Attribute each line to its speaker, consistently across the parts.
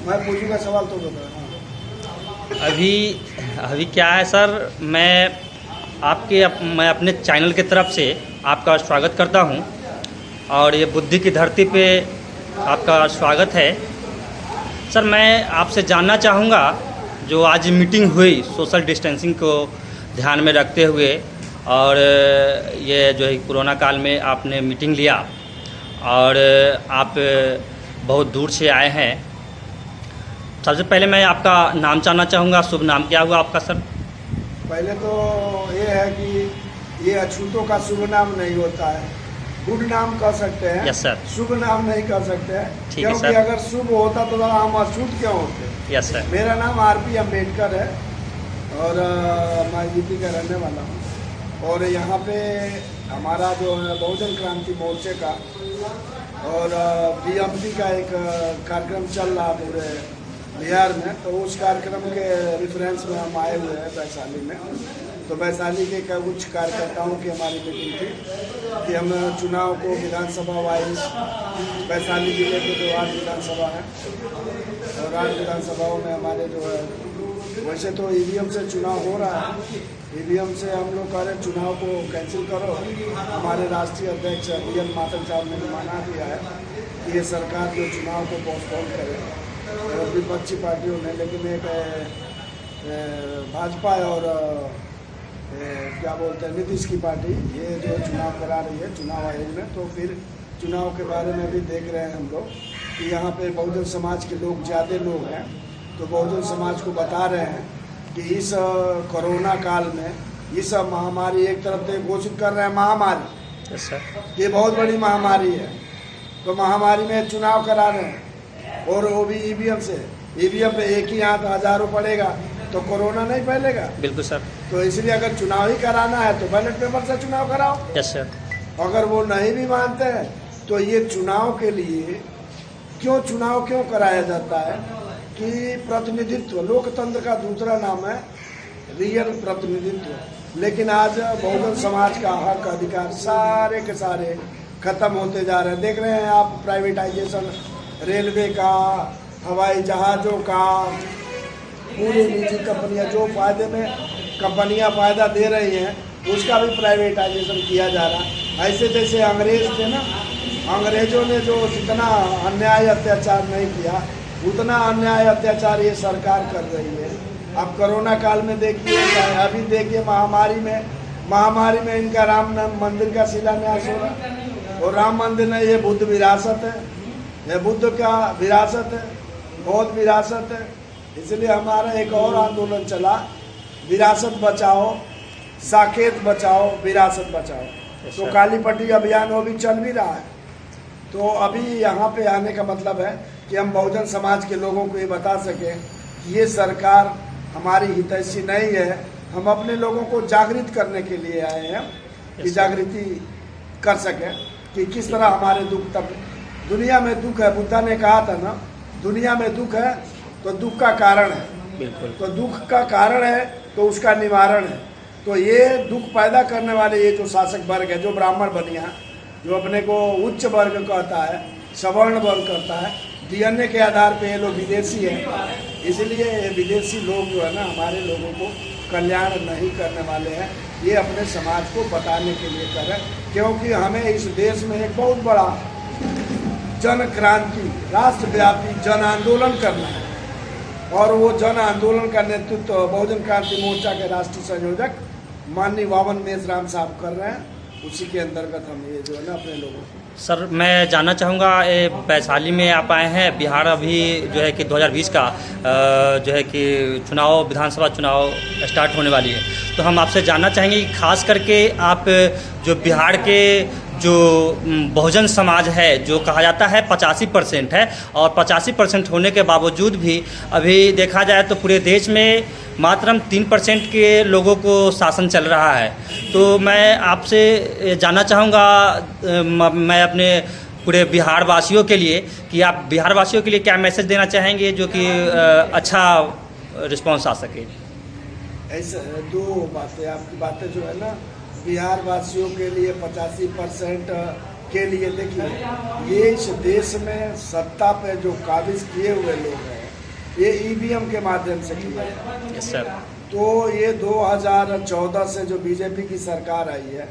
Speaker 1: मैं पूछूंगा सवाल तो बता। हाँ।
Speaker 2: अभी क्या है सर, मैं अपने चैनल की तरफ से आपका स्वागत करता हूं और ये बुद्धि की धरती पे आपका स्वागत है। सर मैं आपसे जानना चाहूँगा, जो आज मीटिंग हुई सोशल डिस्टेंसिंग को ध्यान में रखते हुए और ये जो है कोरोना काल में आपने मीटिंग लिया और आप बहुत दूर से आए हैं। सबसे पहले मैं आपका नाम जानना चाहूँगा, शुभ नाम क्या हुआ आपका सर?
Speaker 1: पहले तो ये है कि ये अछूतों का शुभ नाम नहीं होता है, गुड नाम कह सकते हैं।
Speaker 2: Yes sir.
Speaker 1: शुभ नाम नहीं कह सकते हैं,
Speaker 2: ठीक है
Speaker 1: क्योंकि
Speaker 2: सर।
Speaker 1: अगर शुभ होता तो हम अछूत क्यों होते।
Speaker 2: Yes sir.
Speaker 1: मेरा नाम आरपी अम्बेडकर है और मैं यूपी का रहने वाला हूँ। और यहाँ पे हमारा जो है बहुजन क्रांति मोर्चे का और बीएमपी का एक कार्यक्रम चल रहा पूरे बिहार में, तो उस कार्यक्रम के रेफरेंस में हम आए हुए हैं वैशाली में। तो वैशाली के कुछ कार्यकर्ताओं की हमारी मीटिंग थी कि हम चुनाव को विधानसभा वाइज, वैशाली जिले के जो 8 विधानसभा है और 8 विधानसभाओं में हमारे जो है, वैसे तो ईवीएम से चुनाव हो रहा है, ईवीएम से हम लोग कह रहे चुनाव को कैंसिल करो। हमारे राष्ट्रीय अध्यक्ष BN मातन साहब ने मना किया है कि ये सरकार जो चुनाव को पोस्टपोन करे, और विपक्षी पार्टियों ने, लेकिन एक भाजपा और क्या बोलते हैं नीतीश की पार्टी, ये जो चुनाव करा रही है चुनाव आयोग में, तो फिर चुनाव के बारे में भी देख रहे हैं हम लोग कि यहाँ पे बहुजन समाज के लोग ज़्यादा लोग हैं, तो बहुजन समाज को बता रहे हैं कि इस कोरोना काल में इस महामारी, एक तरफ से घोषित कर रहे हैं महामारी,
Speaker 2: यस सर,
Speaker 1: ये बहुत बड़ी महामारी है, तो महामारी में चुनाव करा रहे हैं और वो भी ईवीएम से। ईवीएम पे एक ही हाथ हजारों पड़ेगा तो कोरोना नहीं फैलेगा।
Speaker 2: बिल्कुल सर।
Speaker 1: तो इसलिए अगर चुनाव ही कराना है तो बैलेट पेपर से चुनाव कराओ।
Speaker 2: Yes sir.
Speaker 1: अगर वो नहीं भी मानते हैं तो ये चुनाव के लिए चुनाव क्यों कराया जाता है कि प्रतिनिधित्व, लोकतंत्र का दूसरा नाम है रियल प्रतिनिधित्व। लेकिन आज बहुजन समाज का हक अधिकार सारे के सारे खत्म होते जा रहे हैं। देख रहे हैं आप प्राइवेटाइजेशन, रेलवे का, हवाई जहाज़ों का, पूरी निजी कंपनियां जो फायदे में कंपनियां फ़ायदा दे रही हैं उसका भी प्राइवेटाइजेशन किया जा रहा है। ऐसे जैसे अंग्रेज थे ना, अंग्रेज़ों ने जो जितना अन्याय अत्याचार नहीं किया उतना अन्याय अत्याचार ये सरकार कर रही है। अब कोरोना काल में देखिए, अभी देखिए महामारी में इनका राम मंदिर का शिलान्यास हो रहा, और राम मंदिर नहीं, ये बुद्ध विरासत है, ये बुद्ध का विरासत है, बौद्ध विरासत है। इसलिए हमारा एक और आंदोलन चला, विरासत बचाओ, साकेत बचाओ, विरासत बचाओ। तो काली पट्टी अभियान वो भी चल भी रहा है। तो अभी यहाँ पे आने का मतलब है कि हम बहुजन समाज के लोगों को ये बता सकें कि ये सरकार हमारी हितैषी नहीं है। हम अपने लोगों को जागृत करने के लिए आए हैं कि जागृति कर सकें कि किस तरह हमारे दुख तक, दुनिया में दुख है, बुद्धा ने कहा था ना, दुनिया में दुख है तो दुख का कारण है।
Speaker 2: बिल्कुल।
Speaker 1: तो दुख का कारण है तो उसका निवारण है। तो ये दुख पैदा करने वाले ये जो शासक वर्ग है, जो ब्राह्मण बनिया, जो अपने को उच्च वर्ग कहता है, सवर्ण वर्ग करता है, DNA के आधार पे ये लोग विदेशी हैं। इसलिए ये विदेशी लोग जो है ना हमारे लोगों को कल्याण नहीं करने वाले हैं। ये अपने समाज को बताने के लिए कर रहे हैं, क्योंकि हमें इस देश में एक बहुत बड़ा जन क्रांति, राष्ट्रव्यापी जन आंदोलन करना है। और वो जन आंदोलन का नेतृत्व बहुजन क्रांति मोर्चा के राष्ट्रीय संयोजक माननीय वामन मेश्राम साहब कर रहे हैं। उसी के अंतर्गत हम ये जो है ना अपने लोगों को।
Speaker 2: सर मैं जानना चाहूँगा, वैशाली में आप आए हैं, बिहार अभी जो है कि 2020 का जो है कि चुनाव, विधानसभा चुनाव स्टार्ट होने वाली है, तो हम आपसे जानना चाहेंगे कि खास करके आप जो बिहार के जो बहुजन समाज है, जो कहा जाता है 85% है, और 85% होने के बावजूद भी अभी देखा जाए तो पूरे देश में मात्र 3% के लोगों को शासन चल रहा है। तो मैं आपसे जानना चाहूँगा, मैं अपने पूरे बिहार वासियों के लिए, कि आप बिहार वासियों के लिए क्या मैसेज देना चाहेंगे जो कि अच्छा रिस्पॉन्स आ सके?
Speaker 1: ऐसे दो बातें, आपकी बातें जो है ना बिहार वासियों के लिए 85% के लिए, देखिए ये इस देश में सत्ता पे जो काबिज किए हुए लोग हैं ये ईवीएम के माध्यम से किया है।
Speaker 2: Yes sir.
Speaker 1: तो ये 2014 से जो बीजेपी की सरकार आई है,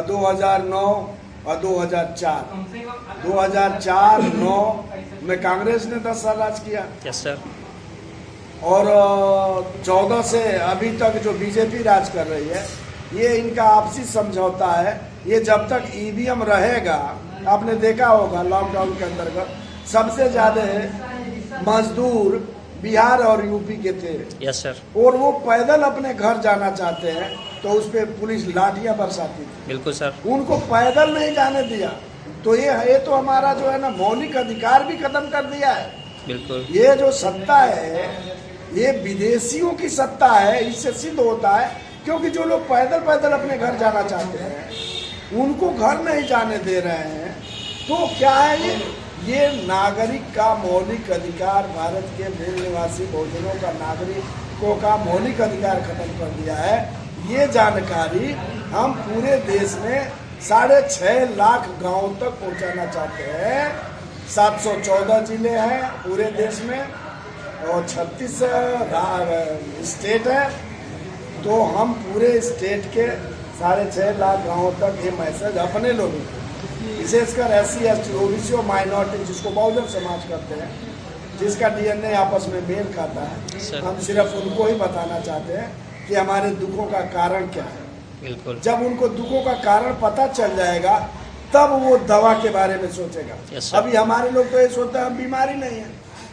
Speaker 1: 2009 और 2004-9 में कांग्रेस ने 10 साल राज किया,
Speaker 2: यस सर।
Speaker 1: और 14 से अभी तक जो बीजेपी राज कर रही है, ये इनका आपसी समझौता है। ये जब तक ईवीएम रहेगा, आपने देखा होगा लॉकडाउन के अंतर्गत सबसे ज़्यादा मजदूर बिहार और यूपी के थे,
Speaker 2: यस सर।
Speaker 1: और वो पैदल अपने घर जाना चाहते हैं तो उस पर पुलिस लाठियां बरसाती थी।
Speaker 2: बिल्कुल सर।
Speaker 1: उनको पैदल नहीं जाने दिया। तो ये तो हमारा जो है ना मौलिक अधिकार भी खत्म कर दिया है।
Speaker 2: बिल्कुल।
Speaker 1: ये जो सत्ता है, ये विदेशियों की सत्ता है। इससे सिद्ध होता है, क्योंकि जो लोग पैदल पैदल अपने घर जाना चाहते हैं उनको घर नहीं जाने दे रहे हैं। तो क्या है ये नागरिक का मौलिक अधिकार, भारत के मूल निवासी बहुजनों का नागरिकों का मौलिक अधिकार खत्म कर दिया है। ये जानकारी हम पूरे देश में 6.5 लाख गांवों तक पहुंचाना चाहते हैं। 714 जिले हैं पूरे देश में और 36 स्टेट है। तो हम पूरे स्टेट के 6.5 लाख गांवों तक ये मैसेज अपने लोगों को, विशेषकर SC ST OBC और माइनॉरिटी, जिसको बहुजन समाज करते हैं, जिसका DNA आपस में मेल खाता है, हम सिर्फ उनको ही बताना चाहते हैं कि हमारे दुखों का कारण क्या है।
Speaker 2: बिल्कुल।
Speaker 1: जब उनको दुखों का कारण पता चल जाएगा तब वो दवा के बारे में सोचेगा।
Speaker 2: yes,
Speaker 1: अभी हमारे लोग तो ये सोचते हैं हम बीमारी नहीं है,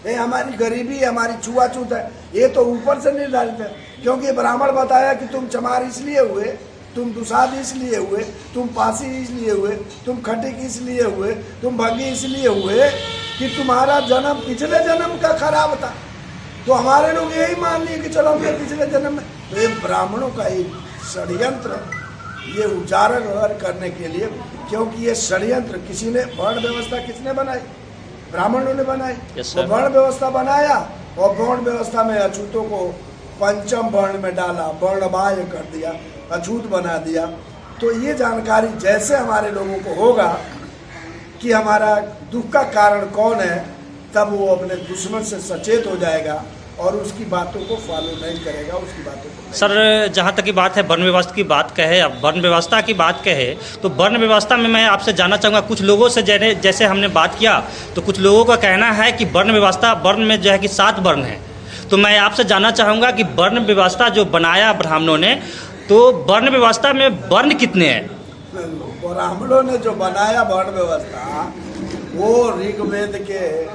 Speaker 1: ये हमारी गरीबी है, हमारी छुआछूत है। ये तो ऊपर से निर्धारित है, क्योंकि ब्राह्मण बताया कि तुम चमार इसलिए हुए, तुम दुसाध इसलिए हुए, तुम पासी इसलिए हुए, तुम खटिक इसलिए हुए, तुम भंगी इसलिए हुए कि तुम्हारा जन्म पिछले जन्म का खराब था। तो हमारे लोग यही मान लिए कि चलो हमने पिछले जन्म में। तो ये ब्राह्मणों का एक षड्यंत्र, ये उजागर करने के लिए, क्योंकि ये षड्यंत्र किसी ने, वर्ण व्यवस्था किसने बनाई? ब्राह्मणों ने बनाई।
Speaker 2: yes,
Speaker 1: तो वर्ण व्यवस्था बनाया और वर्ण व्यवस्था में अछूतों को पंचम वर्ण में डाला, वर्णबाह्य कर दिया, अछूत बना दिया। तो ये जानकारी जैसे हमारे लोगों को होगा कि हमारा दुख का कारण कौन है, तब वो अपने दुश्मन से सचेत हो जाएगा और उसकी बातों को फॉलो नहीं करेगा, उसकी बातों को।
Speaker 2: सर, जहाँ तक की बात है वर्ण व्यवस्था की बात कहे, अब वर्ण व्यवस्था की बात कहे तो वर्ण व्यवस्था में मैं आपसे जानना चाहूँगा, कुछ लोगों से जैसे हमने बात किया तो कुछ लोगों का कहना है कि वर्ण व्यवस्था, वर्ण में जो है कि 7 वर्ण है। तो मैं आपसे जानना चाहूँगा कि वर्ण व्यवस्था जो बनाया ब्राह्मणों ने, तो वर्ण व्यवस्था में वर्ण कितने हैं?
Speaker 1: ब्राह्मणों ने जो बनाया वर्ण व्यवस्था, वो ऋग्वेद के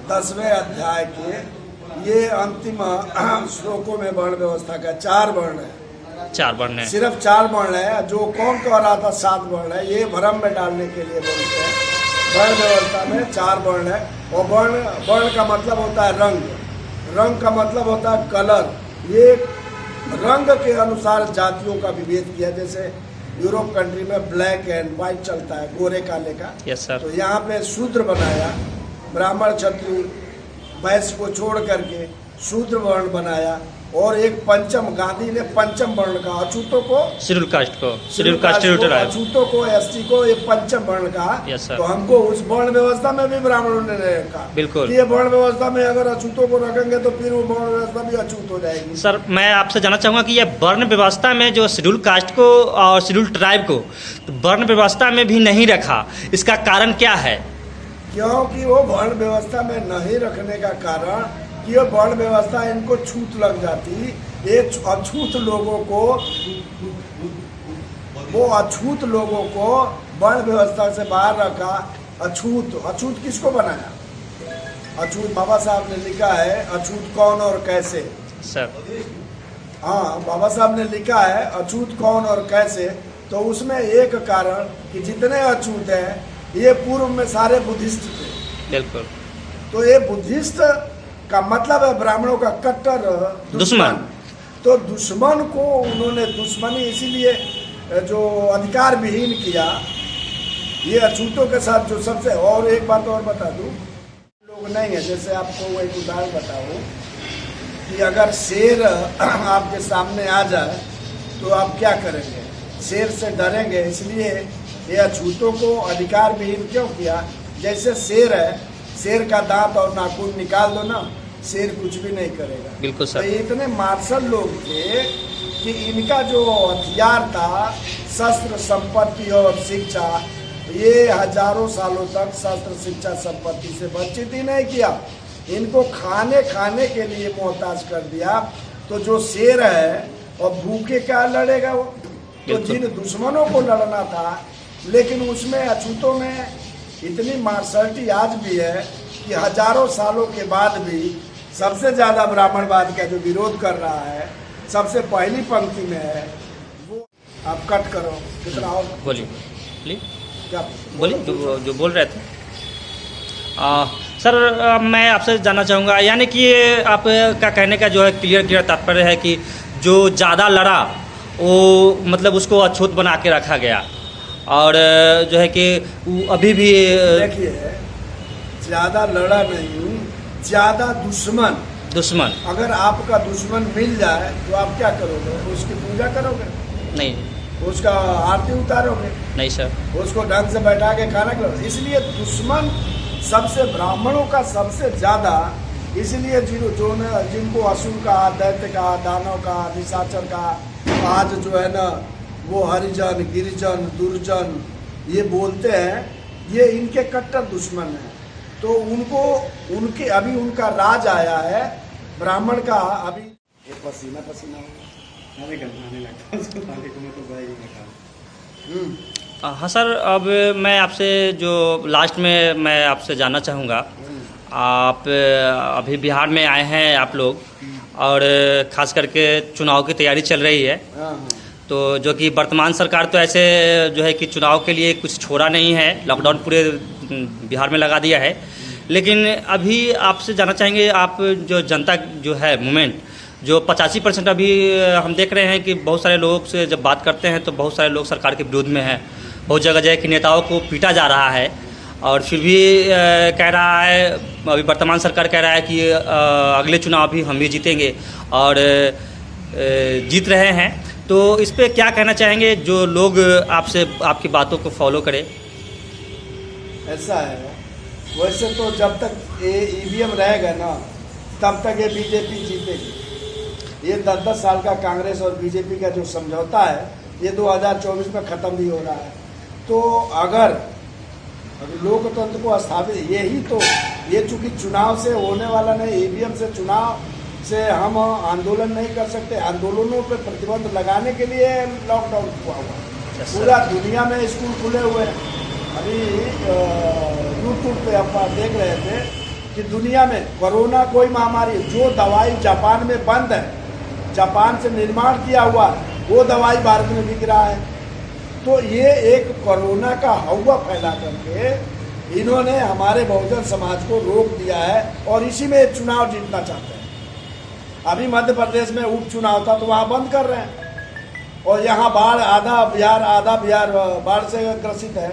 Speaker 1: 10वें अध्याय के ये अंतिम श्लोकों में वर्ण व्यवस्था का 4 वर्ण है।
Speaker 2: 4 वर्ण है,
Speaker 1: सिर्फ 4 वर्ण है। जो कौन कह रहा था 7 वर्ण है, ये भ्रम में डालने के लिए बोलते हैं। वर्ण व्यवस्था में 4 वर्ण है। और वर्ण का मतलब होता है रंग, रंग का मतलब होता है कलर। ये रंग के अनुसार जातियों का विभेद किया, जैसे यूरोप कंट्री में ब्लैक एंड व्हाइट चलता है, गोरे काले का।
Speaker 2: Yes sir.
Speaker 1: तो यहाँ पे शूद्र बनाया, ब्राह्मण क्षत्रिय वैश्य को छोड़ करके शूद्र वर्ण बनाया। और एक पंचम, गांधी ने पंचम वर्ण का, अछूतों को
Speaker 2: शेड्यूल कास्ट को, शेड्यूल कास्ट शेड्यूल ट्राइब,
Speaker 1: अछूतों को, ST को ये पंचम वर्ण कहा।
Speaker 2: Yes sir.
Speaker 1: तो हमको उस वर्ण व्यवस्था में भी ब्राह्मणों ने रखा।
Speaker 2: बिल्कुल।
Speaker 1: ये वर्ण व्यवस्था में अगर अछूतों को रखेंगे तो फिर वो वर्ण व्यवस्था भी अछूत हो जाएगी।
Speaker 2: सर, मैं आपसे जानना चाहूँगा कि ये वर्ण व्यवस्था में जो शेड्यूल कास्ट को और शेड्यूल ट्राइब को तो वर्ण व्यवस्था में भी नहीं रखा, इसका कारण क्या है?
Speaker 1: क्योंकि वो वर्ण व्यवस्था में नहीं रखने का कारण कि वो वर्ण व्यवस्था इनको छूत लग जाती। ये अछूत लोगों को, वो अछूत लोगों को वर्ण व्यवस्था से बाहर रखा। अछूत किसको बनाया? अछूत बाबा साहब ने लिखा है, अछूत कौन और कैसे।
Speaker 2: सर,
Speaker 1: हाँ, बाबा साहब ने लिखा है अछूत कौन और कैसे। तो उसमें एक कारण कि जितने अछूत हैं ये पूर्व में सारे बुद्धिस्ट थे।
Speaker 2: बिल्कुल।
Speaker 1: तो ये बुद्धिस्ट का मतलब है ब्राह्मणों का कट्टर
Speaker 2: दुश्मन।
Speaker 1: तो दुश्मन को उन्होंने दुश्मनी इसीलिए जो अधिकार विहीन किया, ये अछूतों के साथ जो सबसे। और एक बात और बता दूं, लोग नहीं है, जैसे आपको एक उदाहरण बताऊं कि अगर शेर आपके सामने आ जाए तो आप क्या करेंगे? शेर से डरेंगे। इसलिए ये अछूतों को अधिकार विहीन क्यों किया? जैसे शेर है, शेर का दांत और नाखून निकाल दो ना, शेर कुछ भी नहीं करेगा।
Speaker 2: बिल्कुल
Speaker 1: तो
Speaker 2: सर।
Speaker 1: इतने मार्शल लोग थे कि इनका जो हथियार था, शस्त्र, संपत्ति और शिक्षा, ये हजारों सालों तक शस्त्र, शिक्षा, संपत्ति से वंचित ही नहीं किया, इनको खाने के लिए मोहताज कर दिया। तो जो शेर है और भूखे क्या लड़ेगा वो? तो जिन दुश्मनों को लड़ना था, लेकिन उसमें अछूतों में इतनी मार्शलिटी आज भी है कि हजारों सालों के बाद भी सबसे ज़्यादा ब्राह्मणवाद का जो विरोध कर रहा है, सबसे पहली पंक्ति में है वो। आप कट करो कितना और
Speaker 2: बोलिए
Speaker 1: क्या
Speaker 2: बोलिए जो बोल रहे थे। सर मैं आपसे जानना चाहूँगा, यानी कि आपका कहने का जो है क्लियर तात्पर्य है कि जो ज़्यादा लड़ा वो मतलब उसको अछूत बना के रखा गया, और जो है कि अभी भी
Speaker 1: देखिए, ज़्यादा लड़ा नहीं, ज़्यादा दुश्मन। अगर आपका दुश्मन मिल जाए तो आप क्या करोगे? उसकी पूजा करोगे?
Speaker 2: नहीं।
Speaker 1: उसका आरती उतारोगे?
Speaker 2: नहीं सर। उसको
Speaker 1: ढंग से बैठा के खाना खिलाओगे? इसलिए दुश्मन सबसे, ब्राह्मणों का सबसे ज़्यादा, इसलिए जिनको असुर का, दैत्य का, दानव का, निशाचर का, आज जो है ना वो हरिजन, गिरिजन, दुर्जन ये बोलते हैं, ये इनके कट्टर दुश्मन हैं। तो उनके अभी उनका राज आया है ब्राह्मण का। अभी ये पसीना
Speaker 2: हाँ सर, अब मैं आपसे जो लास्ट में मैं आपसे जानना चाहूँगा, आप अभी बिहार में आए हैं आप लोग, और ख़ास करके चुनाव की तैयारी चल रही है, तो जो कि वर्तमान सरकार तो ऐसे जो है कि चुनाव के लिए कुछ छोड़ा नहीं है, लॉकडाउन पूरे बिहार में लगा दिया है। लेकिन अभी आपसे जानना चाहेंगे, आप जो जनता जो है मूवमेंट जो 85% अभी हम देख रहे हैं कि बहुत सारे लोग से जब बात करते हैं तो बहुत सारे लोग सरकार के विरोध में हैं। बहुत जगह जगह कि नेताओं को पीटा जा रहा है, और फिर भी कह रहा है, अभी वर्तमान सरकार कह रहा है कि अगले चुनाव भी हम ही जीतेंगे, और जीत रहे हैं। तो इस पे क्या कहना चाहेंगे जो लोग आपसे आपकी बातों को फॉलो करें?
Speaker 1: ऐसा है, वैसे तो जब तक ये ईवीएम रहेगा ना तब तक ये बीजेपी जीतेगी। ये 10-10 साल का कांग्रेस और बीजेपी का जो समझौता है ये 2024 में ख़त्म भी हो रहा है। तो अगर लोकतंत्र को स्थापित, यही तो, ये चूँकि चुनाव से होने वाला नहीं, ईवीएम से, चुनाव से हम आंदोलन नहीं कर सकते। आंदोलनों पर प्रतिबंध लगाने के लिए लॉकडाउन हुआ है। पूरा दुनिया में स्कूल खुले हुए हैं। अभी यूट्यूब पे हम देख रहे थे कि दुनिया में कोरोना कोई महामारी, जो दवाई जापान में बंद है, जापान से निर्माण किया हुआ, वो दवाई भारत में बिक रहा है। तो ये एक कोरोना का हवा फैला करके इन्होंने हमारे बहुजन समाज को रोक दिया है, और इसी में चुनाव जीतना चाहते हैं। अभी मध्य प्रदेश में उपचुनाव था तो वहाँ बंद कर रहे हैं, और यहाँ बाढ़, आधा बिहार बाढ़ से ग्रसित है,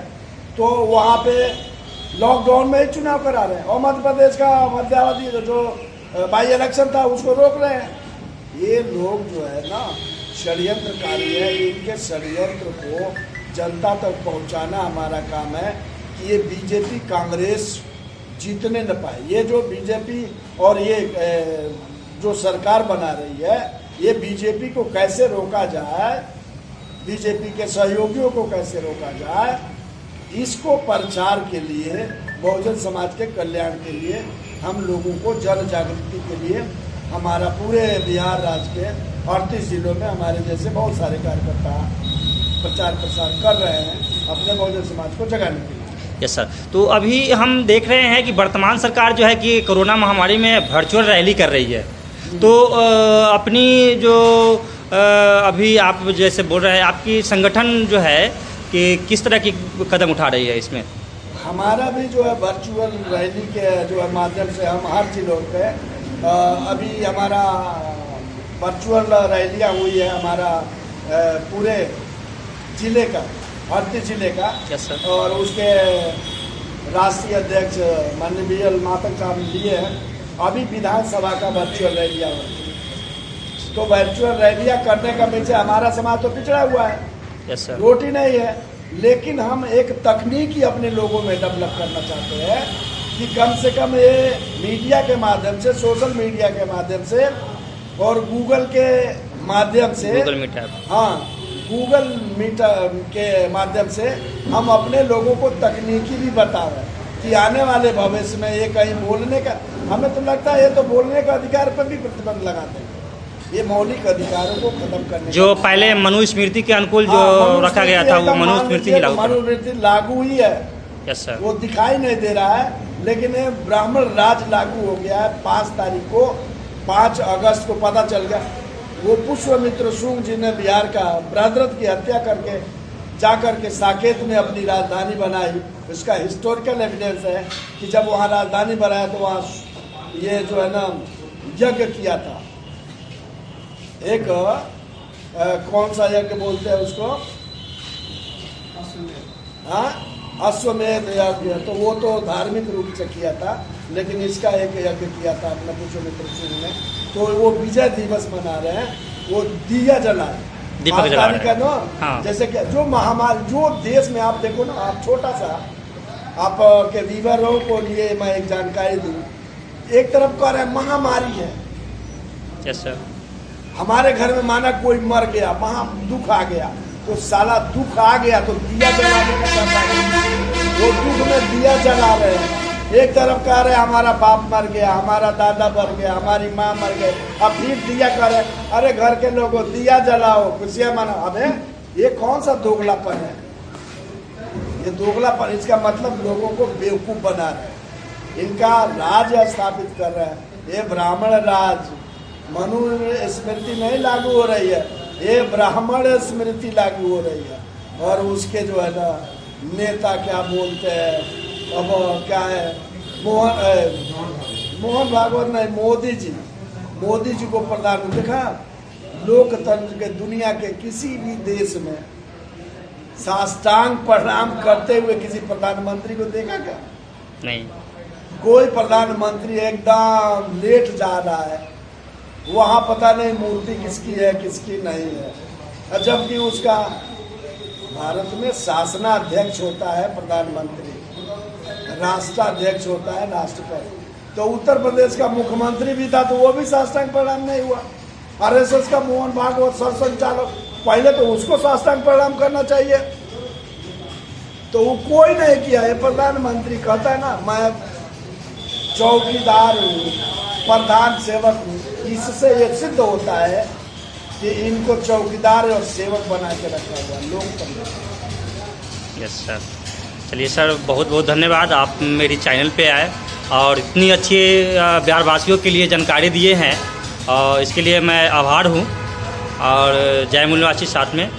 Speaker 1: तो वहाँ पे लॉकडाउन में ही चुनाव करा रहे हैं, और मध्य प्रदेश का मध्यावधि जो बाई इलेक्शन था उसको रोक रहे हैं। ये लोग जो है ना षड्यंत्रकारी है, इनके षड्यंत्र को जनता तक पहुंचाना हमारा काम है कि ये बीजेपी कांग्रेस जीतने न पाए। ये जो बीजेपी और ये जो सरकार बना रही है, ये बीजेपी को कैसे रोका जाए, बीजेपी के सहयोगियों को कैसे रोका जाए, इसको प्रचार के लिए, बहुजन समाज के कल्याण के लिए, हम लोगों को जन जागृति के लिए हमारा पूरे बिहार राज्य के 38 जिलों में हमारे जैसे बहुत सारे कार्यकर्ता प्रचार प्रसार कर रहे हैं अपने बहुजन समाज को जगाने के लिए।
Speaker 2: Yes sir. तो अभी हम देख रहे हैं कि वर्तमान सरकार जो है कि कोरोना महामारी में वर्चुअल रैली कर रही है, तो अपनी जो अभी आप जैसे बोल रहे हैं, आपकी संगठन जो है कि किस तरह की कदम उठा रही है इसमें?
Speaker 1: हमारा भी जो है वर्चुअल रैली के जो है माध्यम से हम हर जिलों पे अभी हमारा वर्चुअल रैलियाँ हुई है, हमारा पूरे जिले का, 38 जिले का।
Speaker 2: Yes sir.
Speaker 1: और उसके राष्ट्रीय अध्यक्ष माननीय BL मातक साहब लिए हैं। अभी विधानसभा का वर्चुअल रैलियाँ हुई, तो वर्चुअल रैलियाँ करने का पीछे हमारा समाज तो पिछड़ा हुआ है।
Speaker 2: Yes sir.
Speaker 1: रोटी नहीं है, लेकिन हम एक तकनीकी अपने लोगों में डेवलप करना चाहते हैं कि कम से कम ये मीडिया के माध्यम से, सोशल मीडिया के माध्यम से और गूगल के माध्यम से,
Speaker 2: गूगल मीट ऐप,
Speaker 1: हाँ गूगल मीट के माध्यम से हम अपने लोगों को तकनीकी भी बता रहे हैं कि आने वाले भविष्य में ये कहीं बोलने का, हमें तो लगता है ये तो बोलने का अधिकार पर भी प्रतिबंध लगाते हैं। ये मौलिक अधिकारों को खत्म करने
Speaker 2: जो पहले मनुस्मृति के अनुकूल जो रखा गया था वो मनुस्मृति ही लागू।
Speaker 1: मनुस्मृति लागू ही है,
Speaker 2: यस सर।
Speaker 1: वो दिखाई नहीं दे रहा है, लेकिन ये ब्राह्मण राज लागू हो गया है। 5 तारीख को, 5 अगस्त को पता चल गया। वो पुष्यमित्र शुंग जी ने बिहार का बृहद्रथ की हत्या करके जा करके साकेत में अपनी राजधानी बनाई। इसका हिस्टोरिकल एविडेंस है कि जब वहाँ राजधानी बनाया तो वहाँ ये जो है ना यज्ञ किया था। एक कौन सा यज्ञ बोलते हैं उसको, हाँ अश्वमेध यज्ञ, तो वो तो धार्मिक रूप से किया था, लेकिन इसका एक यज्ञ किया था अपना पुष्यमित्र शुंग ने। तो वो विजय दिवस मना रहे हैं, वो दिया जलाए,
Speaker 2: दीपक जला रहे हैं।
Speaker 1: ना
Speaker 2: हाँ।
Speaker 1: जैसे कि जो महामारी जो देश में आप देखो ना, आप छोटा सा आप के व्यूअरों को लिए मैं एक जानकारी दूँ। एक तरफ कह रहे हैं महामारी है,
Speaker 2: यस सर।
Speaker 1: हमारे घर में माना कोई मर गया, महा दुख आ गया, तो साला दुख आ गया तो दिया जलाने का करता है। वो दुख में दिया जला रहे हैं। एक तरफ कह रहे हमारा बाप मर गया, हमारा दादा मर गया, हमारी माँ मर गए, अब फिर दिया कह रहे अरे घर के लोगों दिया जलाओ, खुशियाँ मनाओ। अबे ये कौन सा दोगलापन है? ये दोगलापन, इसका मतलब लोगों को बेवकूफ़ बना रहे हैं, इनका राज स्थापित कर रहे हैं। ये ब्राह्मण राज, मनु स्मृति नहीं लागू हो रही है, ये ब्राह्मण स्मृति लागू हो रही है। और उसके जो है ना नेता क्या बोलते हैं, अब क्या है, मोहन भागवत नहीं, मोदी जी को प्रधानमंत्री, देखा लोकतंत्र के दुनिया के किसी भी देश में साष्टांग प्रणाम करते हुए किसी प्रधानमंत्री को देखा क्या?
Speaker 2: नहीं।
Speaker 1: कोई प्रधानमंत्री एकदम लेट जा रहा है, वहाँ पता नहीं मूर्ति किसकी है किसकी नहीं है। जबकि उसका भारत में शासनाध्यक्ष होता है प्रधानमंत्री, राष्ट्राध्यक्ष होता है राष्ट्रपति। तो उत्तर प्रदेश का मुख्यमंत्री भी था तो वो भी साष्टांग प्रणाम नहीं हुआ। आरएसएस का मोहन भागवत सरसंघचालक, पहले तो उसको साष्टांग प्रणाम करना चाहिए, तो वो कोई नहीं किया। ये प्रधानमंत्री कहता है ना मैं चौकीदार हूँ, प्रधान सेवक हूँ। इससे ये सिद्ध होता है कि इनको चौकीदार और सेवक बना के रखा हुआ लोकतंत्र।
Speaker 2: Yes sir. चलिए सर, बहुत बहुत धन्यवाद, आप मेरी चैनल पे आए और इतनी अच्छी बिहार वासियों के लिए जानकारी दिए हैं, और इसके लिए मैं आभार हूँ। और जय मूल्यवासी साथ में।